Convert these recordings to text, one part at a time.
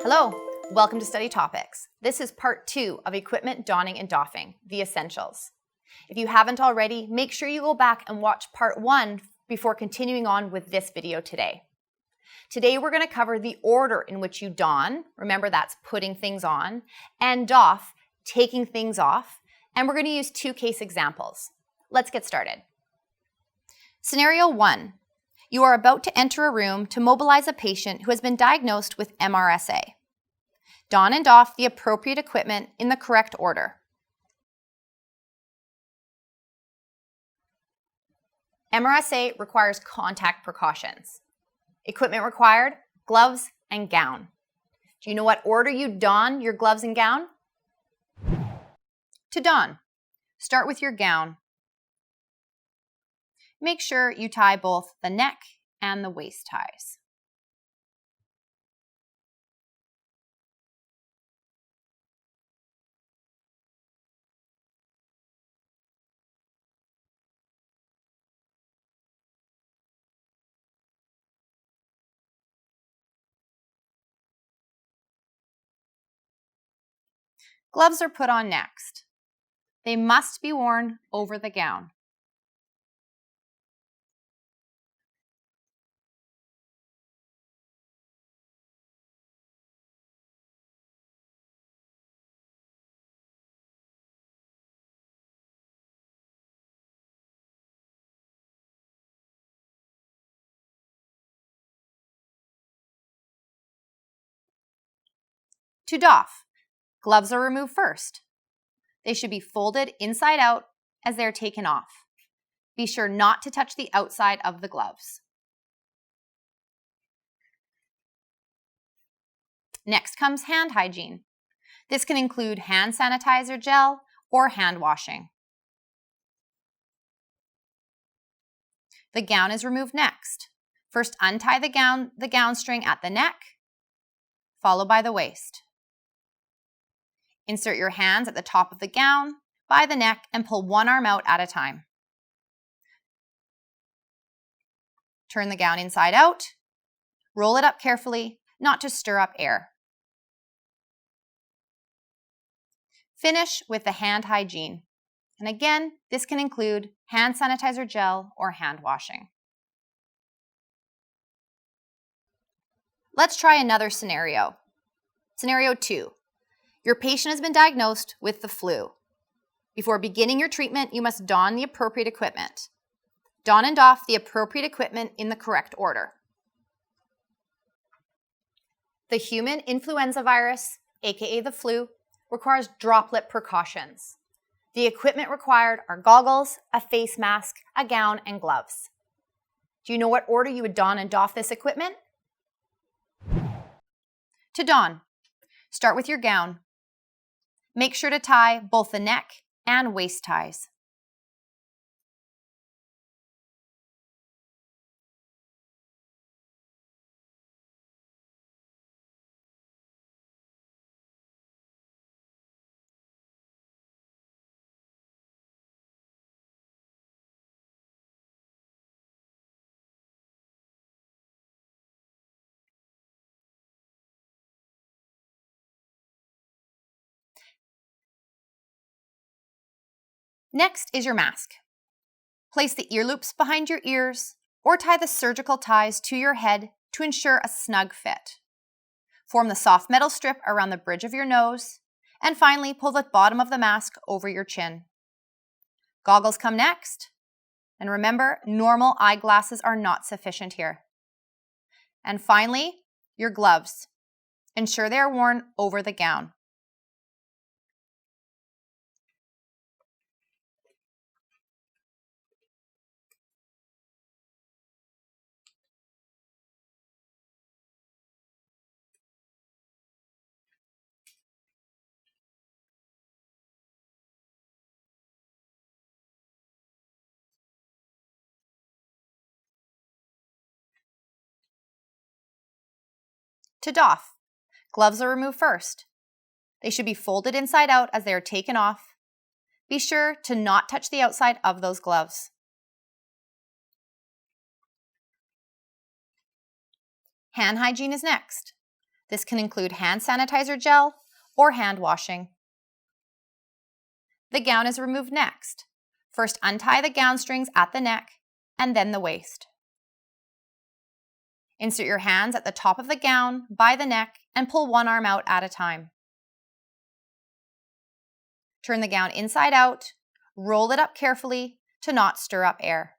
Hello, welcome to Study Topics. This is part 2 of equipment donning and doffing, the essentials. If you haven't already, make sure you go back and watch part 1 before continuing on with this video today. Today we're going to cover the order in which you don, remember that's putting things on, and doff, taking things off, and we're going to use 2 case examples. Let's get started. Scenario 1. You are about to enter a room to mobilize a patient who has been diagnosed with MRSA. Don and doff the appropriate equipment in the correct order. MRSA requires contact precautions. Equipment required, gloves and gown. Do you know what order you don your gloves and gown? To don, start with your gown. Make sure you tie both the neck and the waist ties. Gloves are put on next. They must be worn over the gown. To doff, gloves are removed first. They should be folded inside out as they are taken off. Be sure not to touch the outside of the gloves. Next comes hand hygiene. This can include hand sanitizer gel or hand washing. The gown is removed next. First, untie the gown string at the neck, followed by the waist. Insert your hands at the top of the gown, by the neck, and pull one arm out at a time. Turn the gown inside out. Roll it up carefully, not to stir up air. Finish with the hand hygiene. And again, this can include hand sanitizer gel or hand washing. Let's try another scenario. Scenario 2. Your patient has been diagnosed with the flu. Before beginning your treatment, you must don the appropriate equipment. Don and doff the appropriate equipment in the correct order. The human influenza virus, aka the flu, requires droplet precautions. The equipment required are goggles, a face mask, a gown, and gloves. Do you know what order you would don and doff this equipment? To don, start with your gown. Make sure to tie both the neck and waist ties. Next is your mask. Place the ear loops behind your ears or tie the surgical ties to your head to ensure a snug fit. Form the soft metal strip around the bridge of your nose, and finally pull the bottom of the mask over your chin. Goggles come next, and remember, normal eyeglasses are not sufficient here. And finally, your gloves. Ensure they are worn over the gown. To doff, gloves are removed first. They should be folded inside out as they are taken off. Be sure to not touch the outside of those gloves. Hand hygiene is next. This can include hand sanitizer gel or hand washing. The gown is removed next. First, untie the gown strings at the neck and then the waist. Insert your hands at the top of the gown by the neck and pull one arm out at a time. Turn the gown inside out, roll it up carefully to not stir up air.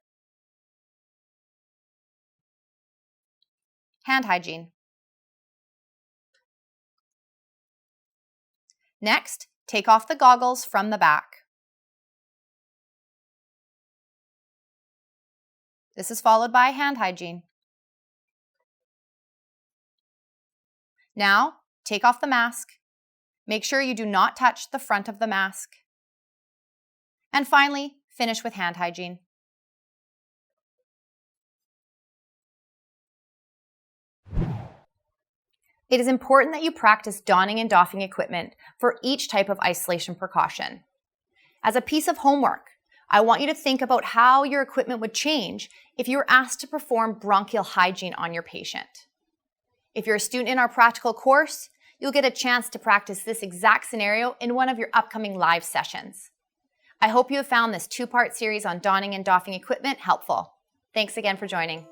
Hand hygiene. Next, take off the goggles from the back. This is followed by hand hygiene. Now, take off the mask. Make sure you do not touch the front of the mask. And finally, finish with hand hygiene. It is important that you practice donning and doffing equipment for each type of isolation precaution. As a piece of homework, I want you to think about how your equipment would change if you were asked to perform bronchial hygiene on your patient. If you're a student in our practical course, you'll get a chance to practice this exact scenario in one of your upcoming live sessions. I hope you have found this two-part series on donning and doffing equipment helpful. Thanks again for joining.